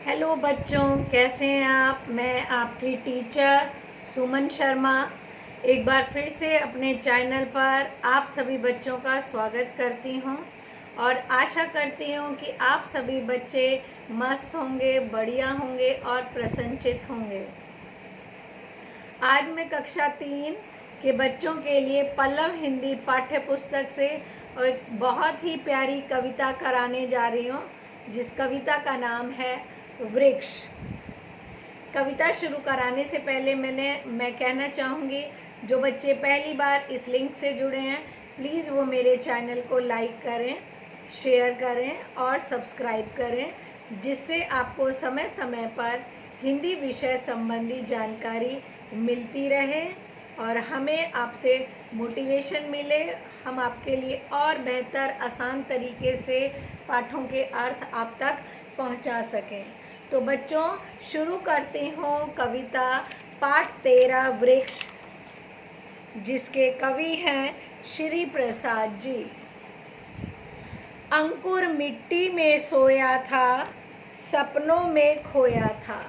Hello बच्चों, कैसे हैं आप। मैं आपकी टीचर सुमन शर्मा एक बार फिर से अपने चैनल पर आप सभी बच्चों का स्वागत करती हूं और आशा करती हूं कि आप सभी बच्चे मस्त होंगे, बढ़िया होंगे और प्रसन्नचित होंगे। आज मैं कक्षा 3 के बच्चों के लिए पल्लव हिंदी पाठ्य पुस्तक से एक बहुत ही प्यारी कविता कराने जा रही हूँ, जिस कविता का नाम है वृक्ष। कविता शुरू कराने से पहले मैं कहना चाहूँगी, जो बच्चे पहली बार इस लिंक से जुड़े हैं प्लीज़ वो मेरे चैनल को लाइक करें, शेयर करें और सब्सक्राइब करें, जिससे आपको समय समय पर हिंदी विषय संबंधी जानकारी मिलती रहे और हमें आपसे मोटिवेशन मिले, हम आपके लिए और बेहतर आसान तरीके से पाठों के अर्थ आप तक पहुंचा सकें। तो बच्चों, शुरू करती हूँ कविता पाठ 13 वृक्ष, जिसके कवि हैं श्री प्रसाद जी। अंकुर मिट्टी में सोया था, सपनों में खोया था।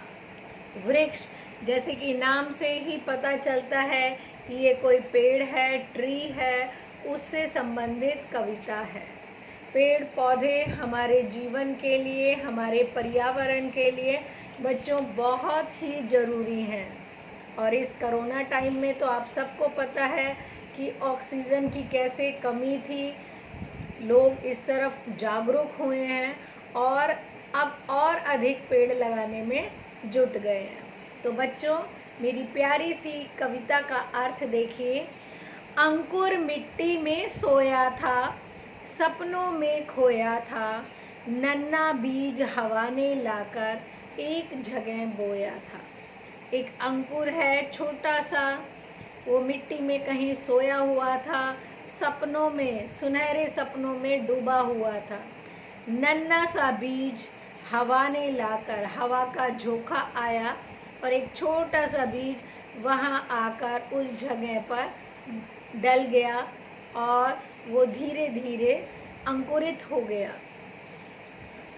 वृक्ष, जैसे कि नाम से ही पता चलता है कि ये कोई पेड़ है, ट्री है, उससे संबंधित कविता है। पेड़ पौधे हमारे जीवन के लिए, हमारे पर्यावरण के लिए बच्चों बहुत ही ज़रूरी हैं। और इस कोरोना टाइम में तो आप सबको पता है कि ऑक्सीजन की कैसे कमी थी। लोग इस तरफ जागरूक हुए हैं और अब और अधिक पेड़ लगाने में जुट गए हैं। तो बच्चों, मेरी प्यारी सी कविता का अर्थ देखिए। अंकुर मिट्टी में सोया था, सपनों में खोया था, नन्हा बीज हवा ने लाकर एक जगह बोया था। एक अंकुर है छोटा सा, वो मिट्टी में कहीं सोया हुआ था, सपनों में, सुनहरे सपनों में डूबा हुआ था। नन्हा सा बीज हवा ने लाकर, हवा का झोंका आया और एक छोटा सा बीज वहाँ आकर उस जगह पर डल गया और वो धीरे धीरे अंकुरित हो गया,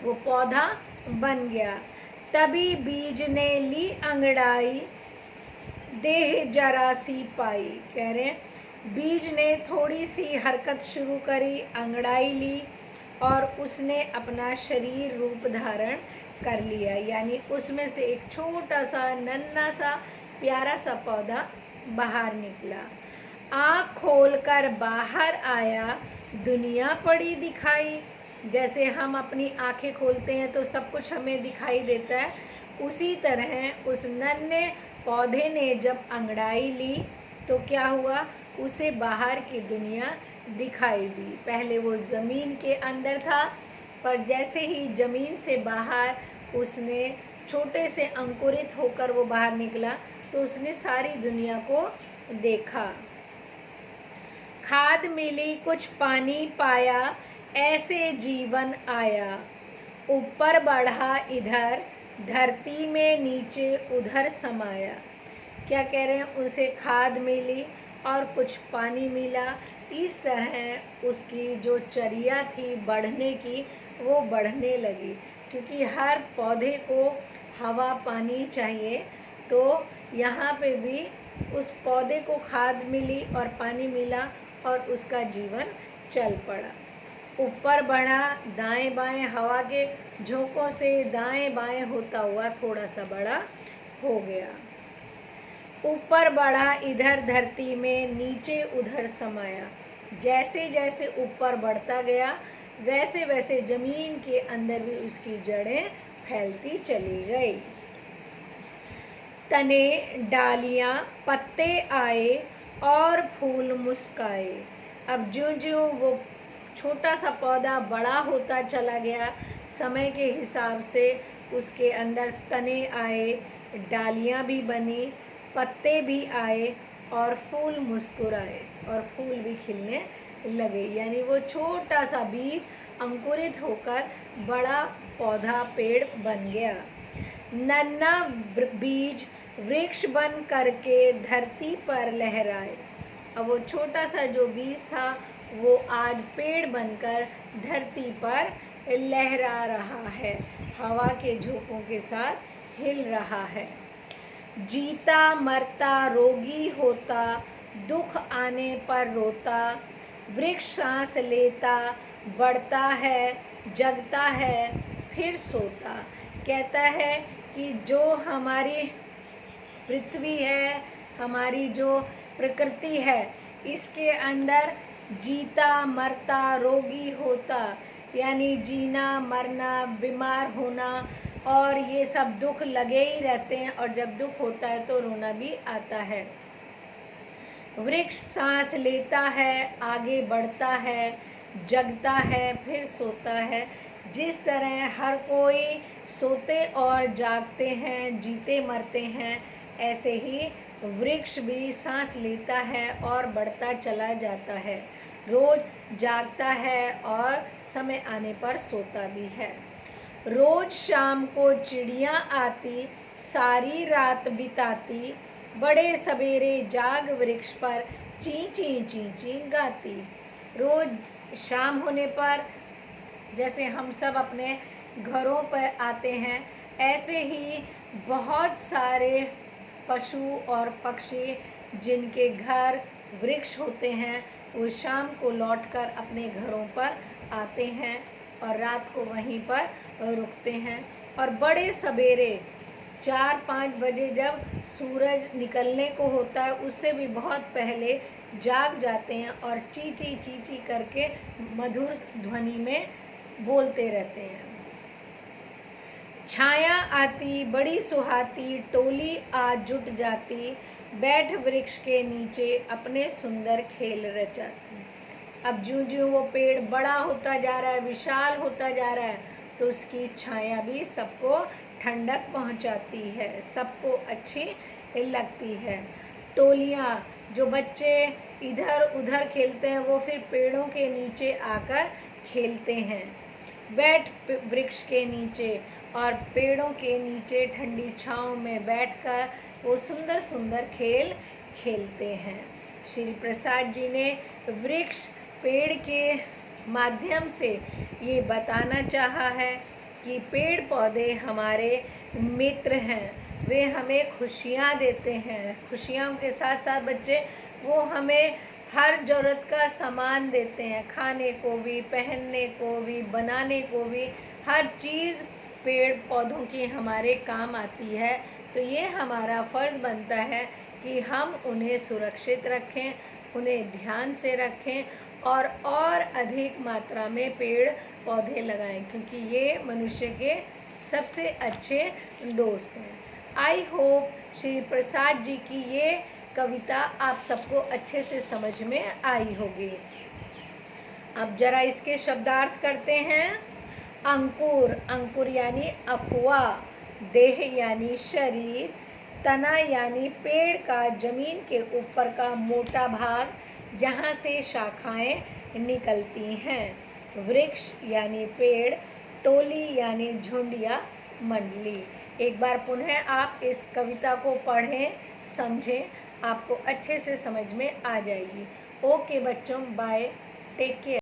वो पौधा बन गया। तभी बीज ने ली अंगड़ाई, देह जरा सी पाई। कह रहे हैं बीज ने थोड़ी सी हरकत शुरू करी, अंगड़ाई ली और उसने अपना शरीर रूप धारण कर लिया, यानी उसमें से एक छोटा सा नन्हा सा प्यारा सा पौधा बाहर निकला। आँख खोलकर बाहर आया, दुनिया पड़ी दिखाई। जैसे हम अपनी आँखें खोलते हैं तो सब कुछ हमें दिखाई देता है, उसी तरह उस नन्हे पौधे ने जब अंगड़ाई ली तो क्या हुआ, उसे बाहर की दुनिया दिखाई दी। पहले वो ज़मीन के अंदर था, पर जैसे ही ज़मीन से बाहर उसने छोटे से अंकुरित होकर वो बाहर निकला तो उसने सारी दुनिया को देखा। खाद मिली कुछ पानी पाया, ऐसे जीवन आया। ऊपर बढ़ा इधर, धरती में नीचे उधर समाया। क्या कह रहे हैं, उसे खाद मिली और कुछ पानी मिला। इस तरह उसकी जो चर्या थी बढ़ने की, वो बढ़ने लगी, क्योंकि हर पौधे को हवा पानी चाहिए। तो यहाँ पे भी उस पौधे को खाद मिली और पानी मिला और उसका जीवन चल पड़ा। ऊपर बढ़ा, दाएं बाएं हवा के झोंकों से दाएं बाएं होता हुआ थोड़ा सा बड़ा हो गया। ऊपर बढ़ा इधर धरती में, नीचे उधर समाया। जैसे जैसे ऊपर बढ़ता गया वैसे वैसे ज़मीन के अंदर भी उसकी जड़ें फैलती चली गई। तने डालियाँ पत्ते आए और फूल मुस्काए। अब ज्यों ज्यों वो छोटा सा पौधा बड़ा होता चला गया, समय के हिसाब से उसके अंदर तने आए, डालियाँ भी बनी, पत्ते भी आए और फूल मुस्कुराए और फूल भी खिलने लगे। यानी वो छोटा सा बीज अंकुरित होकर बड़ा पौधा, पेड़ बन गया। नन्हा बीज वृक्ष बन करके धरती पर लहराए। अब वो छोटा सा जो बीज था वो आज पेड़ बनकर धरती पर लहरा रहा है। हवा के झोंकों के साथ हिल रहा है। जीता मरता रोगी होता, दुख आने पर रोता, वृक्ष सांस लेता, बढ़ता है, जगता है, फिर सोता। कहता है कि जो हमारी पृथ्वी है, हमारी जो प्रकृति है, इसके अंदर जीता मरता रोगी होता, यानी जीना मरना, बीमार होना और ये सब दुख लगे ही रहते हैं, और जब दुख होता है तो रोना भी आता है। वृक्ष सांस लेता है, आगे बढ़ता है, जगता है, फिर सोता है। जिस तरह हर कोई सोते और जागते हैं, जीते मरते हैं, ऐसे ही वृक्ष भी सांस लेता है और बढ़ता चला जाता है, रोज जागता है और समय आने पर सोता भी है। रोज शाम को चिड़िया आती, सारी रात बिताती, बड़े सवेरे जाग वृक्ष पर ची ची ची ची गाती। रोज शाम होने पर जैसे हम सब अपने घरों पर आते हैं, ऐसे ही बहुत सारे पशु और पक्षी जिनके घर वृक्ष होते हैं, वो शाम को लौटकर अपने घरों पर आते हैं और रात को वहीं पर रुकते हैं। और बड़े सवेरे 4-5 बजे जब सूरज निकलने को होता है, उससे भी बहुत पहले जाग जाते हैं और ची ची ची ची करके मधुर ध्वनि में बोलते रहते हैं। छाया आती बड़ी सुहाती, टोली आज जुट जाती, बैठ वृक्ष के नीचे अपने सुंदर खेल रचाती। अब ज्यों ज्यों वो पेड़ बड़ा होता जा रहा है, विशाल होता जा रहा है, तो उसकी छाया भी सबको ठंडक पहुंचाती है, सबको अच्छी लगती है। टोलियाँ, जो बच्चे इधर उधर खेलते हैं, वो फिर पेड़ों के नीचे आकर खेलते हैं। बैठ वृक्ष के नीचे और पेड़ों के नीचे ठंडी छांव में बैठकर वो सुंदर सुंदर खेल खेलते हैं। श्री प्रसाद जी ने वृक्ष पेड़ के माध्यम से ये बताना चाहा है कि पेड़ पौधे हमारे मित्र हैं, वे हमें खुशियाँ देते हैं। खुशियों के साथ साथ बच्चे वो हमें हर ज़रूरत का सामान देते हैं, खाने को भी, पहनने को भी, बनाने को भी, हर चीज़ पेड़ पौधों की हमारे काम आती है। तो ये हमारा फ़र्ज़ बनता है कि हम उन्हें सुरक्षित रखें, उन्हें ध्यान से रखें और अधिक मात्रा में पेड़ पौधे लगाएं, क्योंकि ये मनुष्य के सबसे अच्छे दोस्त हैं। आई होप श्री प्रसाद जी की ये कविता आप सबको अच्छे से समझ में आई होगी। अब जरा इसके शब्दार्थ करते हैं। अंकुर, अंकुर यानी अफवा, देह यानी शरीर, तना यानी पेड़ का जमीन के ऊपर का मोटा भाग जहाँ से शाखाएं निकलती हैं। वृक्ष यानी पेड़, टोली यानी झुंड या मंडली। एक बार पुनः आप इस कविता को पढ़ें, समझें, आपको अच्छे से समझ में आ जाएगी। ओके बच्चों, बाय, टेक केयर।